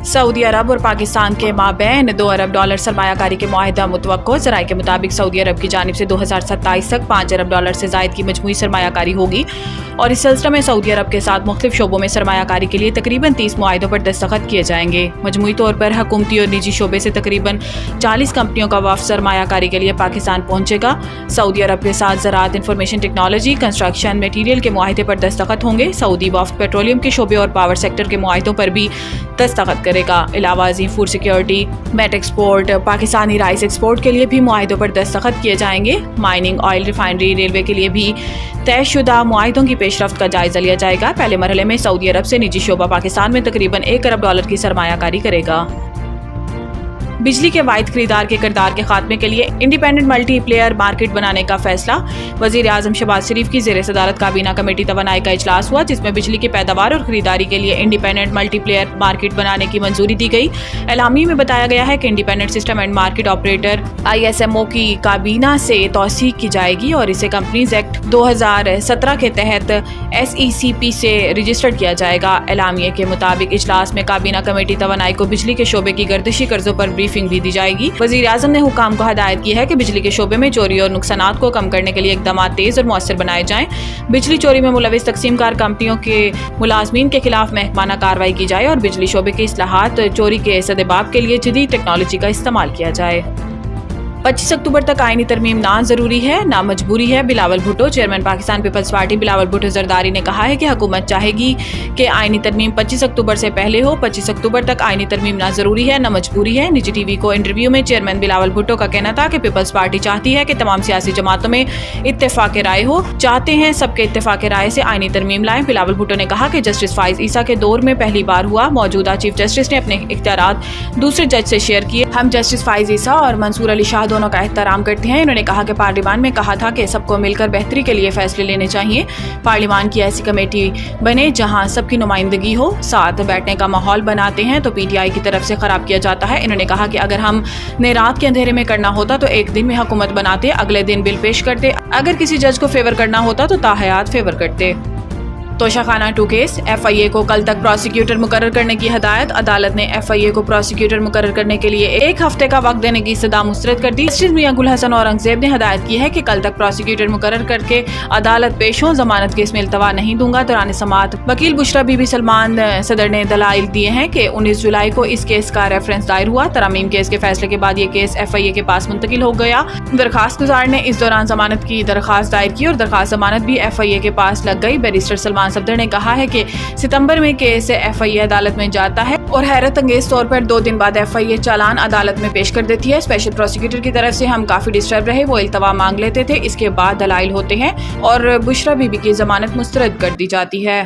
Saudi अरब और पाकिस्तान के माबैन $2 अरब सरमाया कारी के मुआहिदा मुतवक्को। ज़राए के मुताबिक सऊदी अरब की जानिब से 2027 तक $5 अरब से ज़ायद की मजमूई सरमाया कारी होगी और इस सिलसिले में सऊदी अरब के साथ मुख्तलिफ शोबों में सरमाया कारी के लिए तकरीबन 30 मुआहिदों पर दस्तखत किए जाएंगे। मजमूई तौर पर हुकूमती और निजी शोबे से तकरीबन 40 कंपनियों का वफ़द सरमाया कारी के लिए पाकिस्तान पहुंचेगा। सऊदी अरब के साथ ज़राअत, इंफॉर्मेशन टेक्नोलॉजी, कंस्ट्रक्शन, मटीरियल के मुआहिदे पर दस्तखत होंगे। सऊदी वफ़द पेट्रोलियम के शोबे और पावर सेक्टर के मुआहिदों पर भी दस्तखत करेगा। इलावा अज़ीम food security, meat export, Pakistani rice export के लिए भी मुआहिदों पर दस्तखत किए जाएंगे। माइनिंग, ऑयल रिफाइनरी, रेलवे के लिए भी तयशुदा मुआहिदों की पेशरफ्त का जायजा लिया जाएगा। पहले मरहले में सऊदी अरब से निजी शोबा पाकिस्तान में तकरीबन $1 अरब की सरमायाकारी करेगा। बिजली के वाहिद खरीदार के किरदार के खात्मे के लिए इंडिपेंडेंट मल्टी प्लेयर मार्केट बनाने का फैसला। वज़ीर आज़म शहबाज शरीफ की ज़ेर सदारत काबीना कमेटी तवानाई का इजलास हुआ, जिसमें बिजली की पैदावार और खरीदारी के लिए इंडिपेंडेंट मल्टी प्लेयर मार्केट बनाने की मंजूरी दी गई। एलामी में बताया गया है कि independent system and market operator ISMO की काबीना से तौसीक की जाएगी और इसे कंपनीज एक्ट 2017 के तहत SECP से रजिस्टर्ड किया जाएगा। एलामिया के मुताबिक इजलास में काबीना कमेटी तवानाई को बिजली के शोबे की गर्दिशी कर्जों पर ब्रीफिंग भी दी जाएगी। वज़ीर आज़म ने हुकाम को हदायत की है कि बिजली के शोबे में चोरी और नुकसानात को कम करने के लिए इक़दामात तेज और मौसर बनाए जाएं। बिजली चोरी में मुलविस तकसीमकार कंपनियों के मुलाजमीन के खिलाफ महकमाना कार्रवाई की जाए और बिजली शोबे के इस्लाहात, चोरी के सदेबाब के लिए जदीद टेक्नोलॉजी का इस्तेमाल किया जाए। 25 अक्टूबर तक आईनी तरमीम ना जरूरी है ना मजबूरी है। बिलावल भुट्टो, चेयरमैन पाकिस्तान पीपल्स पार्टी बिलावल भुट्टो जरदारी ने कहा है कि हुकूमत चाहेगी कि आईनी तरमीम 25 अक्टूबर से पहले हो। 25 अक्टूबर तक आईनी तरमीम ना जरूरी है ना मजबूरी है। निजी टीवी को इंटरव्यू में चेयरमैन बिलावल भुट्टो का कहना था कि पीपल्स पार्टी चाहती है कि तमाम सियासी जमातों में इत्तेफाक राय हो, चाहते हैं सबके इत्तेफाक राय से आईनी तरमीम लाएं। बिलावल भुट्टो ने कहा कि जस्टिस फाइज ईसा के दौर में पहली बार हुआ। मौजूदा चीफ जस्टिस ने अपने इख्तियारात दूसरे जज से शेयर किए। हम जस्टिस फाइज ईसा और मंसूर अली शाह दोनों का एहतराम करते हैं। इन्होंने कहा कि पार्लियामान में कहा था कि सबको मिलकर बेहतरी के लिए फैसले लेने चाहिए। पार्लियामान की ऐसी कमेटी बने जहां सबकी नुमाइंदगी हो, साथ बैठने का माहौल बनाते हैं तो PTI की तरफ से खराब किया जाता है। इन्होंने कहा कि अगर हम ने रात के अंधेरे में करना होता तो एक दिन में हुकूमत बनाते, अगले दिन बिल पेश करते। अगर किसी जज को फेवर करना होता तो ताहयात फेवर करते। तोशाखाना 2 केस, FIA को कल तक प्रोसिक्यूटर मुकर्रर करने की हदायत। अदालत ने FIA को प्रोसिक्यूटर मुकर्रर करने के लिए 1 हफ्ते का वक्त देने की सदा मुस्तरद कर दी। जस्टिस मियां गुल हसन औरंगजेब ने हदायत की है कि कल तक प्रोसिक्यूटर मुकर्रर करके अदालत पेश हो। जमानत केस में इल्तवा नहीं दूंगा। दौरान समाअत वकील बुशरा बीबी सलमान सदर ने दलाइल दिए हैं कि 19 जुलाई को इस केस का रेफरेंस दायर हुआ। तरामीम केस के फैसले के बाद ये केस FIA के पास मुंतकिल हो गया। दरखास्त गुजार ने इस दौरान जमानत की दरखास्त दायर की और दरखास्त जमानत भी FIA के पास लग गई। बैरिस्टर सलमान सफदर ने कहा है कि सितंबर में केस FIA अदालत में जाता है और हैरत अंगेज तौर पर 2 दिन बाद FIA चालान अदालत में पेश कर देती है। स्पेशल प्रोसिक्यूटर की तरफ से हम काफी डिस्टर्ब रहे, वो इल्तवा मांग लेते थे, इसके बाद दलाइल होते हैं और बुशरा बीबी की जमानत मुस्तरद कर दी जाती है।